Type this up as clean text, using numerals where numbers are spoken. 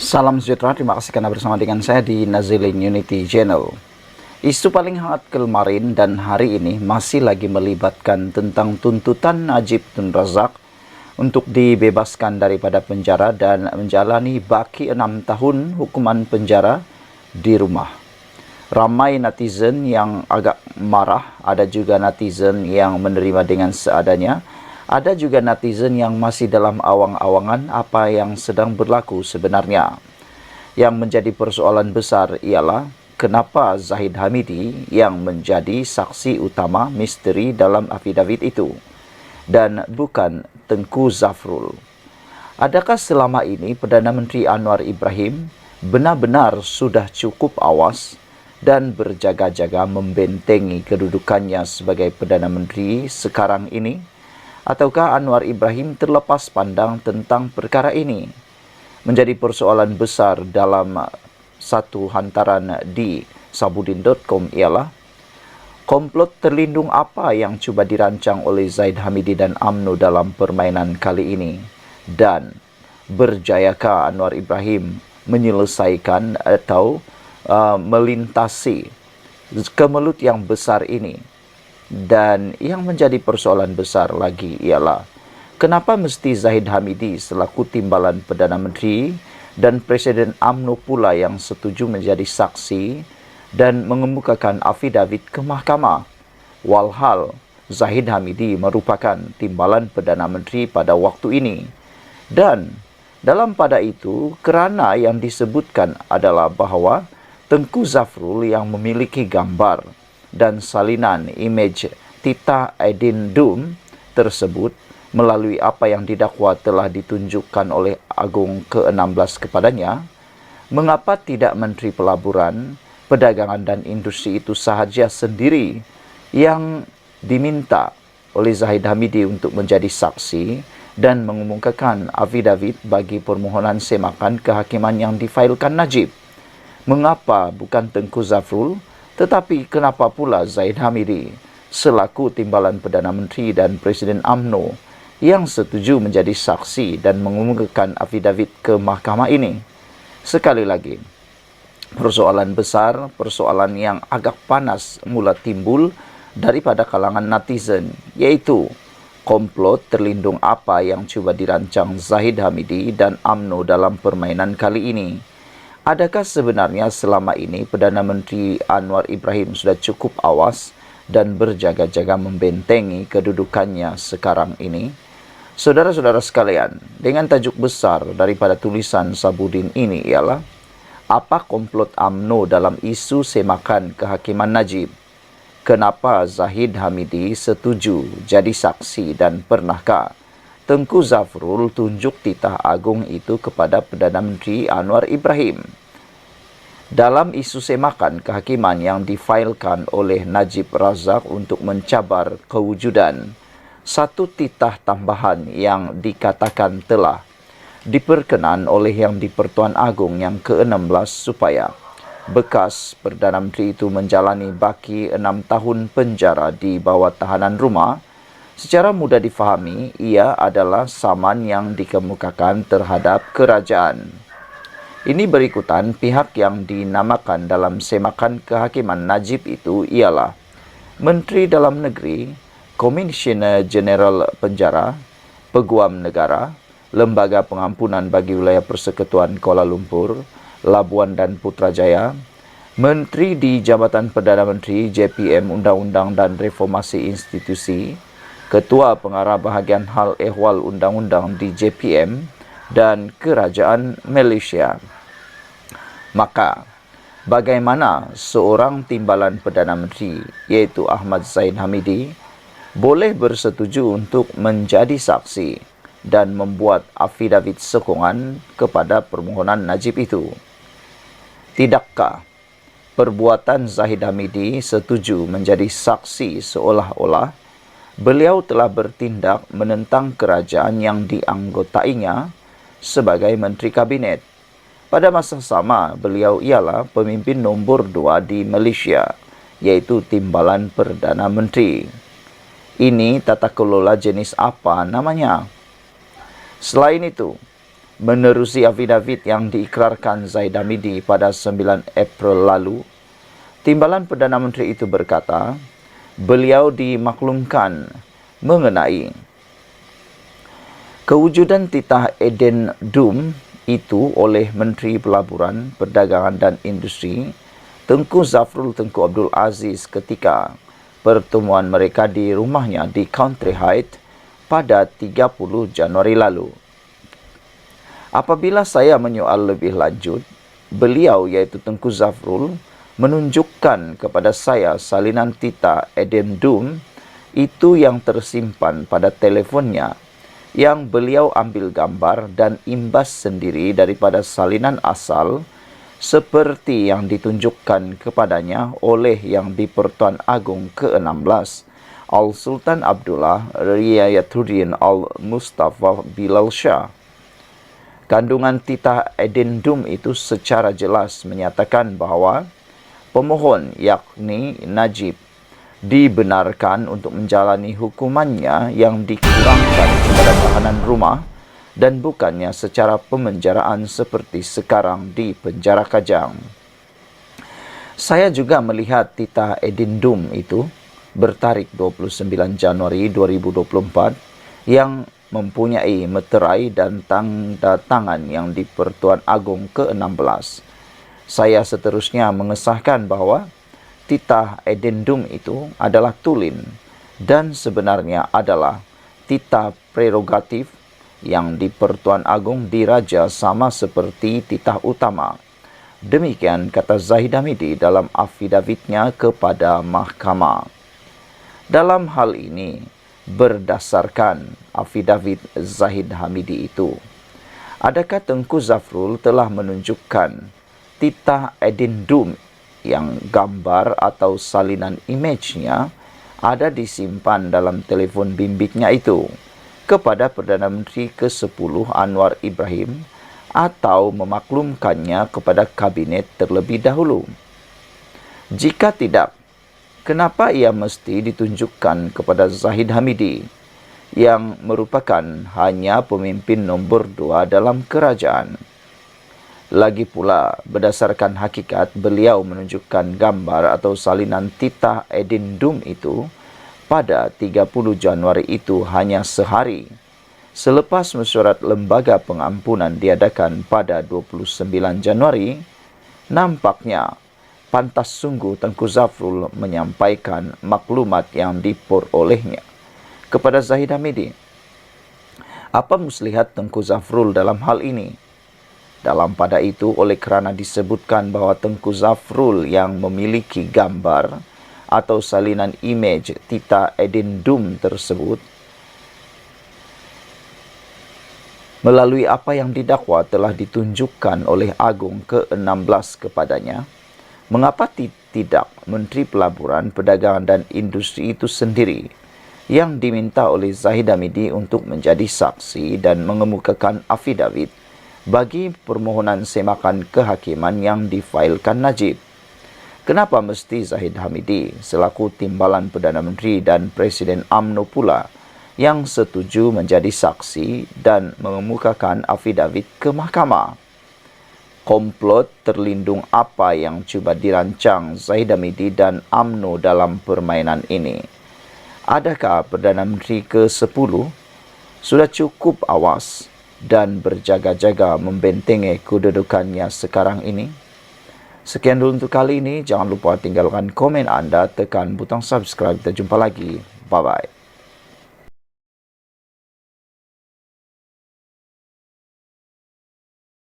Salam sejahtera, terima kasih karena bersama dengan saya di Nazilin Unity Channel. Isu paling hangat kemarin dan hari ini masih lagi melibatkan tentang tuntutan Najib Tun Razak untuk dibebaskan daripada penjara dan menjalani baki 6 tahun hukuman penjara di rumah. Ramai netizen yang agak marah, ada juga netizen yang menerima dengan seadanya. Ada juga netizen yang masih dalam awang-awangan apa yang sedang berlaku sebenarnya. Yang menjadi persoalan besar ialah kenapa Zahid Hamidi yang menjadi saksi utama misteri dalam afidavit itu dan bukan Tengku Zafrul. Adakah selama ini Perdana Menteri Anwar Ibrahim benar-benar sudah cukup awas dan berjaga-jaga membentengi kedudukannya sebagai Perdana Menteri sekarang ini? Ataukah Anwar Ibrahim terlepas pandang tentang perkara ini? Menjadi persoalan besar dalam satu hantaran di sabudin.com ialah komplot terlindung apa yang cuba dirancang oleh Zahid Hamidi dan UMNO dalam permainan kali ini, dan berjayakah Anwar Ibrahim menyelesaikan atau melintasi kemelut yang besar ini. Dan yang menjadi persoalan besar lagi ialah kenapa mesti Zahid Hamidi selaku timbalan Perdana Menteri dan Presiden UMNO pula yang setuju menjadi saksi dan mengemukakan afidavit ke mahkamah, walhal Zahid Hamidi merupakan timbalan Perdana Menteri pada waktu ini. Dan dalam pada itu, kerana yang disebutkan adalah bahawa Tengku Zafrul yang memiliki gambar dan salinan imej Tita Edindum tersebut melalui apa yang didakwa telah ditunjukkan oleh Agung ke-16 kepadanya, mengapa tidak Menteri Pelaburan, Perdagangan dan Industri itu sahaja sendiri yang diminta oleh Zahid Hamidi untuk menjadi saksi dan mengumumkakan afidavit bagi permohonan semakan kehakiman yang difailkan Najib? Mengapa bukan Tengku Zafrul, tetapi kenapa pula Zahid Hamidi selaku timbalan Perdana Menteri dan Presiden UMNO yang setuju menjadi saksi dan mengumumkan afidavit ke mahkamah ini? Sekali lagi, persoalan besar, persoalan yang agak panas mula timbul daripada kalangan netizen, yaitu komplot terlindung apa yang cuba dirancang Zahid Hamidi dan UMNO dalam permainan kali ini. Adakah sebenarnya selama ini Perdana Menteri Anwar Ibrahim sudah cukup awas dan berjaga-jaga membentengi kedudukannya sekarang ini? Saudara-saudara sekalian, dengan tajuk besar daripada tulisan Sabudin ini ialah apa komplot UMNO dalam isu semakan kehakiman Najib? Kenapa Zahid Hamidi setuju jadi saksi dan pernahkah Tengku Zafrul tunjuk titah agung itu kepada Perdana Menteri Anwar Ibrahim? Dalam isu semakan kehakiman yang difailkan oleh Najib Razak untuk mencabar kewujudan satu titah tambahan yang dikatakan telah diperkenan oleh Yang di-Pertuan Agong yang ke-16 supaya bekas Perdana Menteri itu menjalani baki 6 tahun penjara di bawah tahanan rumah, secara mudah difahami ia adalah saman yang dikemukakan terhadap kerajaan. Ini berikutan pihak yang dinamakan dalam semakan kehakiman Najib itu ialah Menteri Dalam Negeri, Komisioner Jeneral Penjara, Peguam Negara, Lembaga Pengampunan bagi Wilayah Persekutuan Kuala Lumpur, Labuan dan Putrajaya, Menteri di Jabatan Perdana Menteri JPM Undang-Undang dan Reformasi Institusi, Ketua Pengarah Bahagian Hal Ehwal Undang-Undang di JPM, dan Kerajaan Malaysia. Maka, bagaimana seorang timbalan Perdana Menteri, iaitu Ahmad Zahid Hamidi, boleh bersetuju untuk menjadi saksi dan membuat afidavit sokongan kepada permohonan Najib itu? Tidakkah perbuatan Zahid Hamidi setuju menjadi saksi seolah-olah beliau telah bertindak menentang kerajaan yang dianggotainya sebagai Menteri Kabinet? Pada masa sama, beliau ialah pemimpin nombor 2 di Malaysia, yaitu timbalan Perdana Menteri. Ini tata kelola jenis apa namanya? Selain itu, Menerusi afidavit yang diikrarkan Zahid Hamidi pada 9 April lalu, Timbalan Perdana Menteri itu berkata, beliau dimaklumkan mengenai kewujudan titah addendum itu oleh Menteri Pelaburan, Perdagangan dan Industri, Tengku Zafrul Tengku Abdul Aziz ketika pertemuan mereka di rumahnya di Country Heights pada 30 Januari lalu. Apabila saya menyoal lebih lanjut, beliau iaitu Tengku Zafrul menunjukkan kepada saya salinan titah addendum itu yang tersimpan pada teleponnya, yang beliau ambil gambar dan imbas sendiri daripada salinan asal seperti yang ditunjukkan kepadanya oleh Yang di-Pertuan Agong ke-16 Al-Sultan Abdullah Riayatuddin Al-Mustafa Bilal Shah. Kandungan titah addendum itu secara jelas menyatakan bahawa pemohon yakni Najib dibenarkan untuk menjalani hukumannya yang dikurangkan kepada tahanan rumah dan bukannya secara pemenjaraan seperti sekarang di penjara Kajang. Saya juga melihat titah addendum itu bertarikh 29 Januari 2024 yang mempunyai meterai dan tanda tangan Yang di-Pertuan Agong ke-16. Saya seterusnya mengesahkan bahawa titah addendum itu adalah tulen dan sebenarnya adalah titah prerogatif Yang di-Pertuan Agong diraja sama seperti titah utama. Demikian kata Zahid Hamidi dalam afidavitnya kepada mahkamah. Dalam hal ini, berdasarkan afidavit Zahid Hamidi itu, adakah Tengku Zafrul telah menunjukkan titah addendum yang gambar atau salinan imejnya ada disimpan dalam telefon bimbitnya itu kepada Perdana Menteri ke-10 Anwar Ibrahim atau memaklumkannya kepada kabinet terlebih dahulu? Jika tidak, kenapa ia mesti ditunjukkan kepada Zahid Hamidi yang merupakan hanya pemimpin nombor 2 dalam kerajaan? Lagi pula, berdasarkan hakikat, beliau menunjukkan gambar atau salinan titah addendum itu pada 30 Januari itu hanya sehari selepas mesyuarat Lembaga Pengampunan diadakan pada 29 Januari. Nampaknya pantas sungguh Tengku Zafrul menyampaikan maklumat yang diperolehnya kepada Zahid Hamidi. Apa muslihat Tengku Zafrul dalam hal ini? Dalam pada itu, oleh kerana disebutkan bahawa Tengku Zafrul yang memiliki gambar atau salinan imej titah addendum tersebut, melalui apa yang didakwa telah ditunjukkan oleh Agong ke-16 kepadanya, mengapa tidak Menteri Pelaburan, Perdagangan dan Industri itu sendiri yang diminta oleh Zahid Hamidi untuk menjadi saksi dan mengemukakan afidavit bagi permohonan semakan kehakiman yang difailkan Najib? Kenapa mesti Zahid Hamidi selaku Timbalan Perdana Menteri dan Presiden UMNO pula yang setuju menjadi saksi dan mengemukakan afidavit ke mahkamah? Komplot terlindung apa yang cuba dirancang Zahid Hamidi dan UMNO dalam permainan ini? Adakah Perdana Menteri ke-10 sudah cukup awas dan berjaga-jaga membentengi kedudukannya sekarang ini? Sekian dulu untuk kali ini. Jangan lupa tinggalkan komen anda, tekan butang subscribe. Kita jumpa lagi. Bye-bye.